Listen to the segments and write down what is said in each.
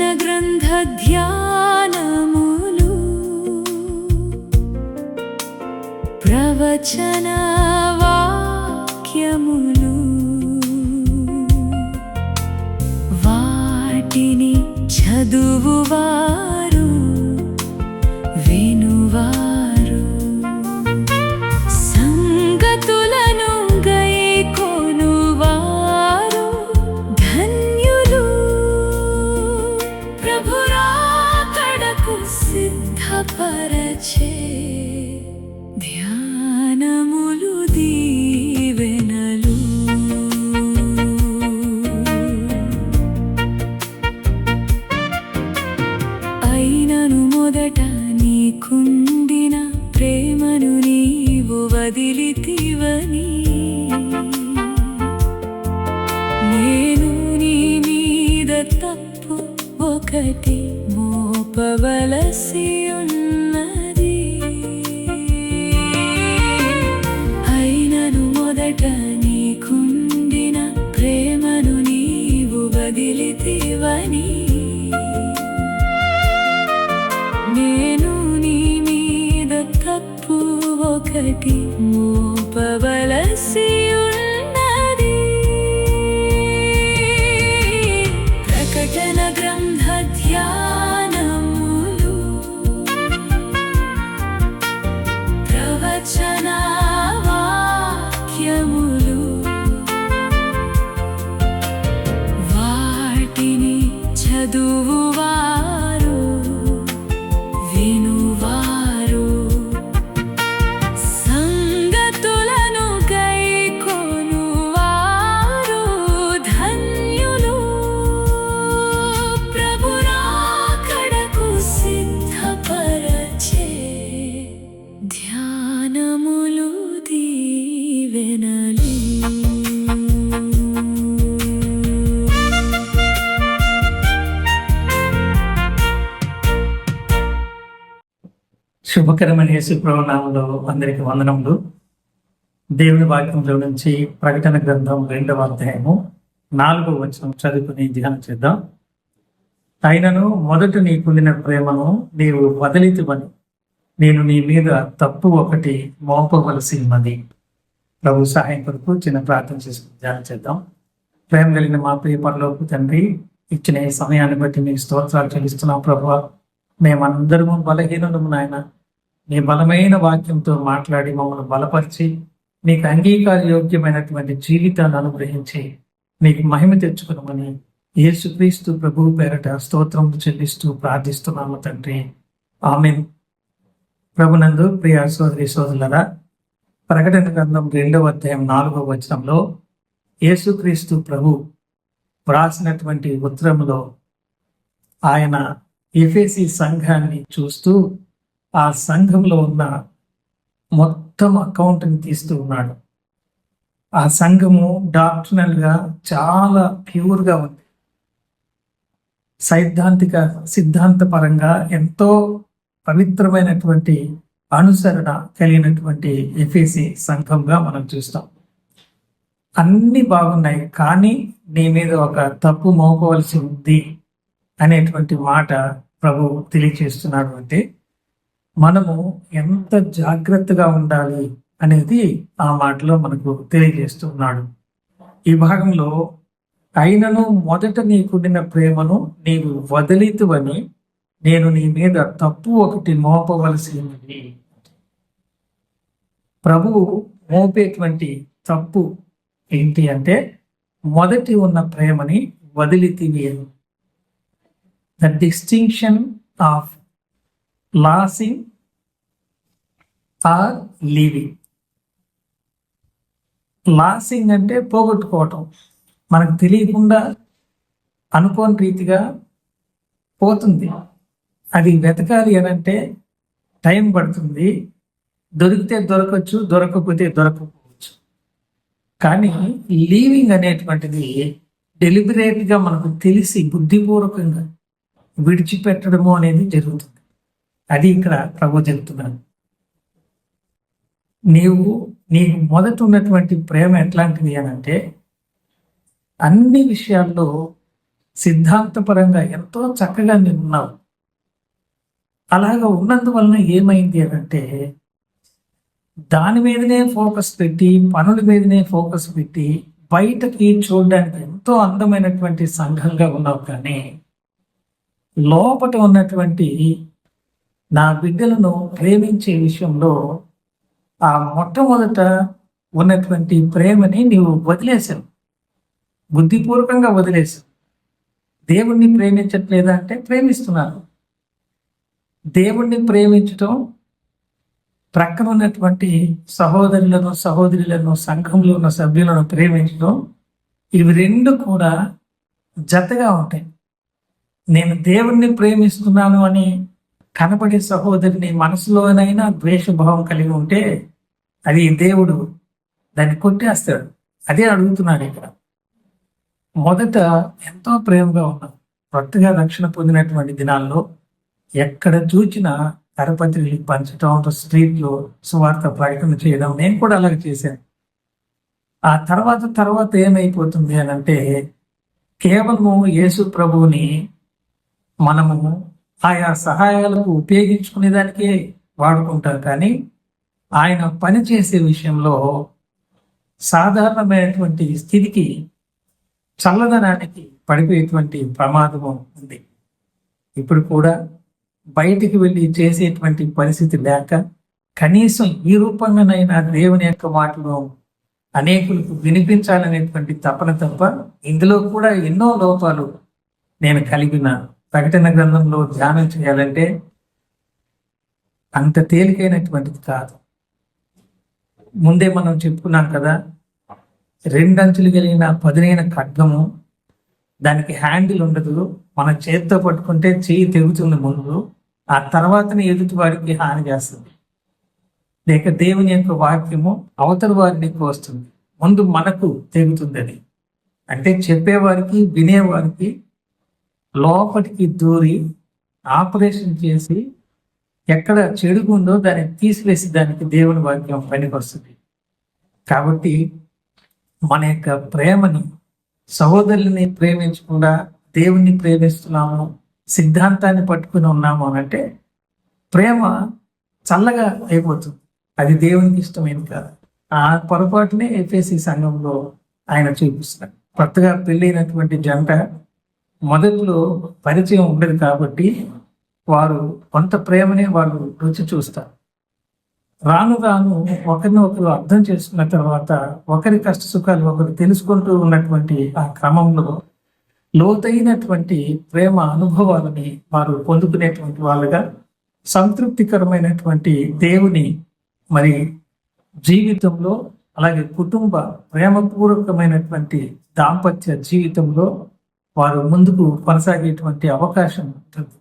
ప్రకటన గ్రంథ ధ్యానములు ప్రవచన వాక్యములు వాటిని చదువువారు వినువారు సంగతులను గైకొనువారు ధన్యులు. ప్రభు రాకడకు సిద్ధపరచే ధ్యానములు దీవెనలు. అయినను మొదట నీకుండిన ప్రేమను నీవు వదిలితివని నేను నీ మీద తప్పు ఒకటి మోపవలసి ఉన్నది. అయినను మొదట నీకుండిన ప్రేమను నీవు వదిలితివని నేను నీ మీద తప్పు ఒకటి మోపవలసి ఉన్నది. ప్రకటన గ్రంథ ధ్యానములు ప్రవచన వాక్యములు వాటిని చదువువారు వినువారు సంగతులను గైకొనువారు ధన్యులు. ప్రభు రాకడకు సిద్ధపరచే ధ్యానములు దీవెనలు. శుభకరమైన యేసు ప్రభువు నామములో అందరికి వందనములు. దేవుని వాక్యంలో నుంచి ప్రకటన గ్రంథం 2వ అధ్యాయము 4వ వచనం చదువుకుని ధ్యానం చేద్దాం. అయినను మొదట నీకుండిన ప్రేమను నీవు వదిలితివని నేను నీ మీద తప్పు ఒకటి మోపవలసి ఉన్నది. ప్రభు సహాయం కొరకు చిన్న ప్రార్థన చేసుకుని ధ్యానం చేద్దాం. ప్రేమ కలిగిన మా ప్రియ పరలోకపు తండ్రి, ఇచ్చిన ఈ సమయాన్ని బట్టి మీకు స్తోత్రాలు చెల్లిస్తున్నాం. ప్రభువా, మేమందరము బలహీనులము నాయన. నీ బలమైన వాక్యంతో మాట్లాడి మమ్మల్ని బలపరిచి నీకు అంగీకార యోగ్యమైనటువంటి జీవితాన్ని అనుగ్రహించి నీకు మహిమ తెచ్చుకున్నామని యేసుక్రీస్తు ప్రభువు పేరట స్తోత్రం చెల్లిస్తూ ప్రార్థిస్తున్నాము తండ్రి, ఆమేన్. ప్రభునందు ప్రియ సోదరి సోదరులారా, ప్రకటన గ్రంథం 2వ అధ్యాయం 4వ వచనంలో యేసుక్రీస్తు ప్రభు వ్రాసినటువంటి ఉత్తరంలో ఆయన ఎఫెసీ సంఘాన్ని చూస్తూ ఆ సంఘంలో ఉన్న మొత్తం అకౌంట్ని తీస్తూ ఉన్నాడు. ఆ సంఘము డాక్టర్నల్గా చాలా ప్యూర్గా ఉంది. సిద్ధాంతపరంగా ఎంతో పవిత్రమైనటువంటి అనుసరణ కలిగినటువంటి ఎఫెసీ సంఘంగా మనం చూస్తాం. అన్ని బాగున్నాయి, కానీ నీ మీద ఒక తప్పు మోపవలసి ఉంది అనేటువంటి మాట ప్రభు తెలియచేస్తున్నాడు. అంటే మనము ఎంత జాగ్రత్తగా ఉండాలి అనేది ఆ మాటలో మనకు తెలియజేస్తున్నాడు. ఈ భాగంలో అయినను మొదట నీకుండిన ప్రేమను నీవు వదిలితువని నేను నీ మీద తప్పు ఒకటి మోపవలసి ఉంది. ప్రభువు మోపేటువంటి తప్పు ఏంటి అంటే మొదటి ఉన్న ప్రేమని వదిలితివి అని. The distinction of losing or leaving. Losing అంటే పోగొట్టుకోవటం, మనకు తెలియకుండా అనుకోని రీతిగా పోతుంది. అది వెతకాలి అని అంటే టైం పడుతుంది. దొరికితే దొరకచ్చు, దొరకకపోతే దొరకకపోవచ్చు. కానీ లీవింగ్ అనేటువంటిది డెలిబరేట్గా మనకు తెలిసి బుద్ధిపూర్వకంగా విడిచిపెట్టడము అనేది జరుగుతుంది. అది ఇక్కడ ప్రభు చెబుతున్నాడు. నీకు మొదట ఉన్నటువంటి ప్రేమ ఎట్లాంటిది అని అంటే అన్ని విషయాల్లో సిద్ధాంతపరంగా ఎంతో చక్కగా నేను ఉన్నావు. అలాగా ఉన్నందువలన ఏమైంది అంటే దాని మీదనే ఫోకస్ పెట్టి, పనుల మీదనే ఫోకస్ పెట్టి, బయటకి చూడడానికి ఎంతో అందమైనటువంటి సంఘంగా ఉన్నావు. కానీ లోపట ఉన్నటువంటి నా బిడ్డలను ప్రేమించే విషయంలో ఆ మొట్టమొదట ఉన్నటువంటి ప్రేమని నీవు వదిలేశావు, బుద్ధిపూర్వకంగా వదిలేశావు. దేవుణ్ణి ప్రేమించట్లేదా అంటే ప్రేమిస్తున్నాను. దేవుణ్ణి ప్రేమించటం, ప్రక్కన ఉన్నటువంటి సహోదరులను సహోదరులను సంఘంలో ఉన్న సభ్యులను ప్రేమించడం, ఇవి రెండు కూడా జతగా ఉంటాయి. నేను దేవుణ్ణి ప్రేమిస్తున్నాను అని కనపడే సహోదరిని మనసులోనైనా ద్వేషభావం కలిగి ఉంటే అది దేవుడు దాన్ని కొట్టేస్తాడు. అదే అడుగుతున్నాడు ఇక్కడ. మొదట ఎంతో ప్రేమగా ఉన్నాం. కొత్తగా రక్షణ పొందినటువంటి దినాల్లో ఎక్కడ చూచినా కరపత్రికలు పంచడం, స్ట్రీట్లో సువార్త ప్రకటన చేయడం, నేను కూడా అలాగే చేశాను. ఆ తర్వాత ఏమైపోతుంది అని అంటే కేవలము యేసు ప్రభువుని మనము ఆయా సహాయాలకు ఉపయోగించుకునేదానికే వాడుకుంటాం. కానీ ఆయన పనిచేసే విషయంలో సాధారణమైనటువంటి స్థితికి, చల్లదనానికి పడిపోయేటువంటి ప్రమాదము ఉంది. ఇప్పుడు కూడా బయటికి వెళ్ళి చేసేటువంటి పరిస్థితి లేక కనీసం ఈ రూపంగానైనా దేవుని యొక్క మాటలు అనేకులకు వినిపించాలనేటువంటి తపన తప్ప ఇందులో కూడా ఎన్నో లోపాలు నేను కలిగిన. ప్రకటన గ్రంథంలో ధ్యానం చేయాలంటే అంత తేలికైనటువంటిది కాదు. ముందే మనం చెప్పుకున్నాం కదా, 2 అంచులు కలిగిన పదునైన ఖడ్గము, దానికి హ్యాండిల్ ఉండదు. మన చేతితో పట్టుకుంటే చెయ్యి తెగుతుంది ముందు, ఆ తర్వాతనే ఎదుటి వారికి హాని చేస్తుంది. లేక దేవుని యొక్క వాక్యము అవతల వారిని వస్తుంది, ముందు మనకు తెగుతుంది. అది అంటే చెప్పేవారికి వినేవారికి లోపలికి దూరి ఆపరేషన్ చేసి ఎక్కడ చెడుగు ఉందో దాన్ని తీసివేసి దానికి దేవుని వాక్యం పనికొస్తుంది. కాబట్టి మన యొక్క ప్రేమని, సహోదరుల్ని ప్రేమించకుండా దేవుణ్ణి ప్రేమిస్తున్నాము, సిద్ధాంతాన్ని పట్టుకుని ఉన్నాము అనంటే ప్రేమ చల్లగా అయిపోతుంది. అది దేవునికి ఇష్టమైనది కాదు. ఆ పొరపాటునే ఎఫెసీ సంఘంలో ఆయన చూపిస్తున్నాడు. కొత్తగా పెళ్ళైనటువంటి జంట మొదట్లో పరిచయం ఉండదు కాబట్టి వారు కొంత ప్రేమనే వాళ్ళు రుచి చూస్తారు. రాను రాను ఒకరిని ఒకరు అర్థం చేసుకున్న తర్వాత ఒకరి కష్ట సుఖాలు ఒకరు తెలుసుకుంటూ ఉన్నటువంటి ఆ క్రమంలో లోతైనటువంటి ప్రేమ అనుభవాలని వారు పొందుకునేటువంటి వాళ్ళుగా, సంతృప్తికరమైనటువంటి దేవుని మరి జీవితంలో, అలాగే కుటుంబ ప్రేమపూర్వకమైనటువంటి దాంపత్య జీవితంలో వారు ముందుకు కొనసాగేటువంటి అవకాశం ఉంటుంది.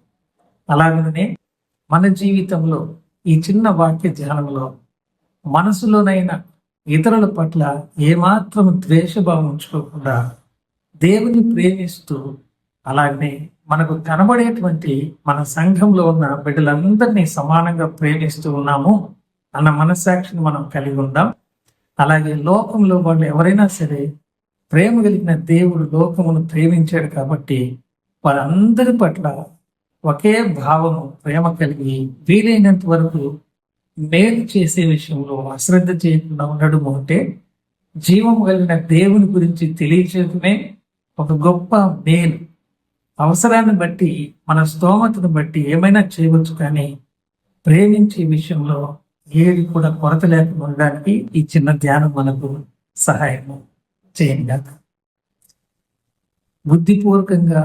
అలాగనే మన జీవితంలో ఈ చిన్న వాక్య ధ్యానంలో మనసులోనైనా ఇతరుల పట్ల ఏమాత్రం ద్వేషభావం ఉంచుకోకుండా దేవుని ప్రేమిస్తూ, అలాగనే మనకు కనబడేటువంటి మన సంఘంలో ఉన్న బిడ్డలందరినీ సమానంగా ప్రేమిస్తూ ఉన్నాము అన్న మనస్సాక్షిని మనం కలిగి ఉందాం. అలాగే లోకంలో వాళ్ళు ఎవరైనా సరే ప్రేమ కలిగిన దేవుడు లోకమును ప్రేమించాడు కాబట్టి వారందరి పట్ల ఒకే భావము, ప్రేమ కలిగి వీలైనంత వరకు మేలు చేసే విషయంలో అశ్రద్ధ చేయకుండా ఉండడం అంటే జీవం కలిగిన దేవుని గురించి తెలియచేయడమే ఒక గొప్ప మేలు. అవసరాన్ని బట్టి, మన స్తోమతను బట్టి ఏమైనా చేయవచ్చు, కానీ ప్రేమించే విషయంలో ఏది కూడా కొరత లేకుండా ఉండడానికి ఈ చిన్న ధ్యానం మనకు సహాయం చేయండి. బుద్ధిపూర్వకంగా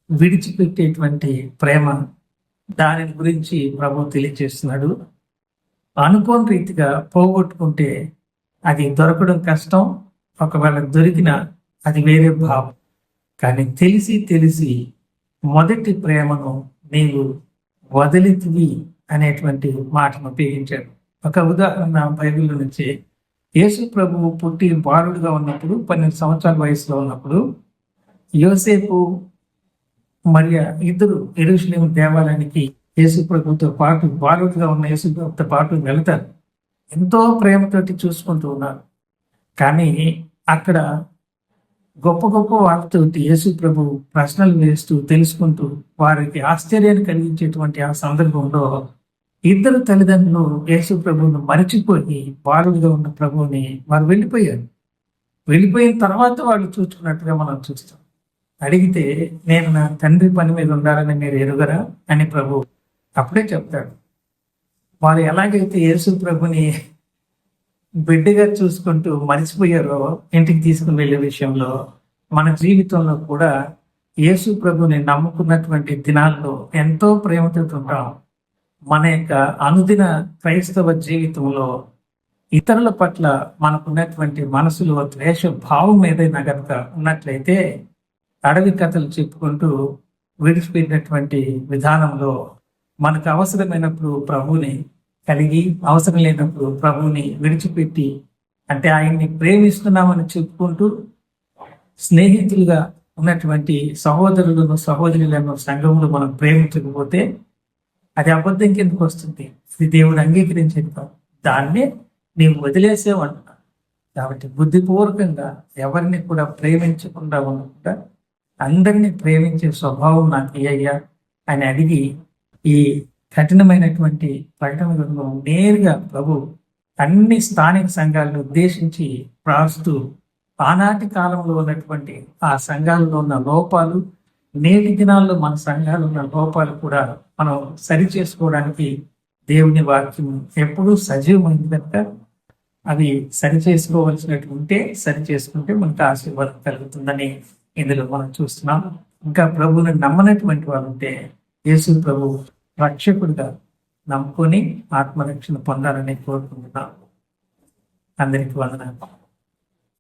విడిచిపెట్టేటువంటి ప్రేమ, దాని గురించి ప్రభు తెలియజేస్తున్నాడు. అనుకోని రీతిగా పోగొట్టుకుంటే అది దొరకడం కష్టం, ఒకవేళ దొరికినా అది వేరే భావం. కానీ తెలిసి మొదటి ప్రేమను నీవు వదిలితివి అనేటువంటి మాటను ఉపయోగించాడు. ఒక ఉదాహరణ బైబిల్ నుంచి, యేసు ప్రభువు పుట్టి బాలుడుగా ఉన్నప్పుడు, 12 సంవత్సరాల వయసులో ఉన్నప్పుడు యోసేపు మరియ ఇద్దరు యెరూషలేము దేవాలయానికి యేసు ప్రభుతో పాటు, బాలుడుగా ఉన్న యేసు ప్రభుతో పాటు వెళ్తారు. ఎంతో ప్రేమతోటి చూసుకుంటూ ఉన్నారు. కానీ అక్కడ గొప్ప గొప్ప వాళ్ళతో యేసు ప్రభు ప్రశ్నలు వేస్తూ తెలుసుకుంటూ వారికి ఆశ్చర్యాన్ని కలిగించేటువంటి ఆ సందర్భంలో ఇద్దరు తల్లిదండ్రులు యేసు ప్రభువును మరచిపోయి బాలుడిగా ఉన్న ప్రభువుని వారు వెళ్ళిపోయారు. వెళ్ళిపోయిన తర్వాత వాళ్ళు చూసుకున్నట్టుగా మనం చూస్తాం. అడిగితే నేను నా తండ్రి పని మీద ఉండాలని మీరు ఎరుగరా అని ప్రభు అప్పుడే చెప్తాడు. వారు ఎలాగైతే యేసు ప్రభుని బిడ్డగా చూసుకుంటూ మరిచిపోయారో ఇంటికి తీసుకుని వెళ్ళే విషయంలో మన జీవితంలో కూడా యేసు ప్రభుని నమ్ముకున్నటువంటి దినాల్లో ఎంతో ప్రేమతో ఉంటాం. మన యొక్క అనుదిన క్రైస్తవ జీవితంలో ఇతరుల పట్ల మనకున్నటువంటి మనసులో ద్వేష భావం ఏదైనా కనుక ఉన్నట్లయితే అడవి కథలు చెప్పుకుంటూ విడిచిపెట్టినటువంటి విధానంలో మనకు అవసరమైనప్పుడు ప్రభువుని కలిగి అవసరం లేనప్పుడు ప్రభువుని విడిచిపెట్టి, అంటే ఆయన్ని ప్రేమిస్తున్నామని చెప్పుకుంటూ స్నేహితులుగా ఉన్నటువంటి సహోదరులను సహోదరులను సంఘములు మనం ప్రేమించకపోతే అది అబద్ధం కిందకు వస్తుంది. ఇది దేవుడు అంగీకరించేది కాదు. దాన్నే నీవు వదిలేసేవంట. కాబట్టి బుద్ధిపూర్వకంగా ఎవరిని కూడా ప్రేమించకుండా ఉండకుండా అందరినీ ప్రేమించే స్వభావం నాకు అయ్యా అని అడిగి ఈ కఠినమైనటువంటి ప్రకటన గ్రంథం నేరుగా ప్రభు అన్ని స్థానిక సంఘాలను ఉద్దేశించి ప్రాస్తూ ఆనాటి కాలంలో ఉన్నటువంటి ఆ సంఘాలలో ఉన్న లోపాలు, నేటి దినాల్లో మన సంఘాలు ఉన్న లోపాలు కూడా మనం సరి చేసుకోవడానికి దేవుని వాక్యం ఎప్పుడూ సజీవమైంది కనుక అవి సరి చేసుకోవాల్సినట్టు ఉంటే సరి చేసుకుంటే మనకు ఆశీర్వాదం కలుగుతుందని ఇందులో మనం చూస్తున్నాం. ఇంకా ప్రభువుని నమ్మనటువంటి వాళ్ళు ఉంటే యేసు ప్రభు రక్షకుడిగా నమ్ముకొని ఆత్మరక్షణ పొందాలని కోరుకుంటున్నాం. అందరికీ వందనాలు.